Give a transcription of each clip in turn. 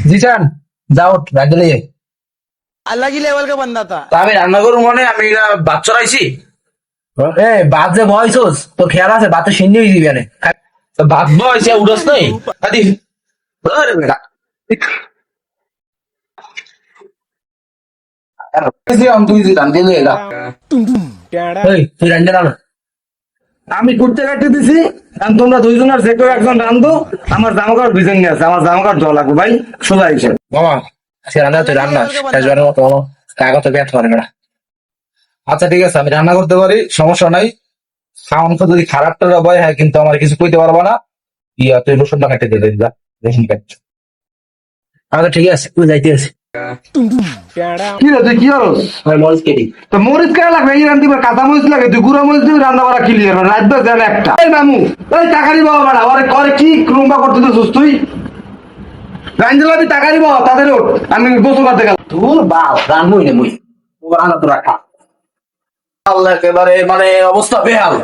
जीशान जाओ राज ले अलग ही लेवल का बंदा था। আমি রান্না করব মনে আমি ভাত চড়াইছি এ ভাত যে বয়সোস তো খেয়াল আছে ভাত সিন্নি হয়ে যাবে না ভাত বয়সে উড়স নাই আদি আরে বেটা তুই রান্ধে এলা তুই রান্ধে না আমি কুটতে কাটতে দিছি আর তোমরা দুইজন আর যে কেউ একজন রান্ধো আমার জামাকাপড় ভিজে নিয়ে আছে আমার জামাকাপড় ধোয়া লাগবে ভাই সোজা হিসেবে বাবা আজকে রান্না তুই রান্না কাজবারের মতো কাগজ ব্যর্থ পারে না আচ্ছা ঠিক আছে আমি রান্না করতে পারি সমস্যা নাই খাওয়ান তো যদি খারাপটা হয় হ্যাঁ কিন্তু আমার কিছু কইতে পারবো না ইয়া তুই রসুনটা কাটতে দিয়ে যা রেশন কাটছ আচ্ছা ঠিক আছে তুই যাইতে আছি কি রে তুই কি করস মরিচ কেটে তো মরিচ কেন লাগবে এই রান্দি কাঁচা মরিচ লাগে তুই গুঁড়া মরিচ দিবি রান্না করা ক্লিয়ার রাখবে জান একটা এই মামু এই টাকারি বাবা বাড়া আরে করে কি রুম্বা করতে দিছিস তুই রাঞ্জলাবি টাকারি বাবা তাদের আমি গোসল করতে গেলাম তোর বাপ রান্নই না মুই ও রান্না তো রাখা আল্লাহ একেবারে মানে অবস্থা বেহাল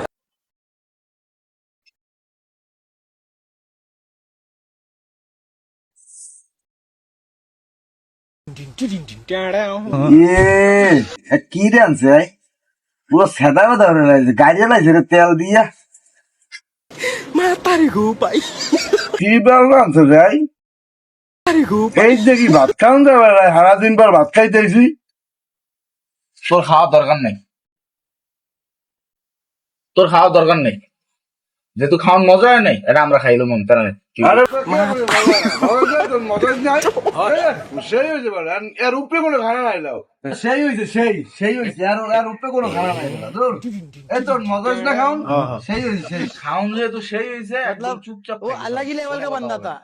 কি রে আনছে পুরো সেদা বেদা গাড়ি লাগছে রে তেল দিয়া কি বেলা আনছে যাই এই দেখি ভাত খাওয়ান যাবে সারা দিন পর ভাত খাইতেছি তোর খাওয়ার দরকার নেই তোর খাওয়ার দরকার নেই যেহেতু খাওয়ার মজা নেই এটা আমরা খাইলো মন তারা সেই হয়েছে এর উপরে কোনো খানা নাই লাও সেই হয়েছে সেই হয়েছে আর উপরে কোনো খানা নাই এই তোর মজাজ না খাওন সেই হয়েছে সেই খাওয়ান যেহেতু সেই হয়েছে একদম চুপচাপ वो अलग ही लेवल का बंदा था।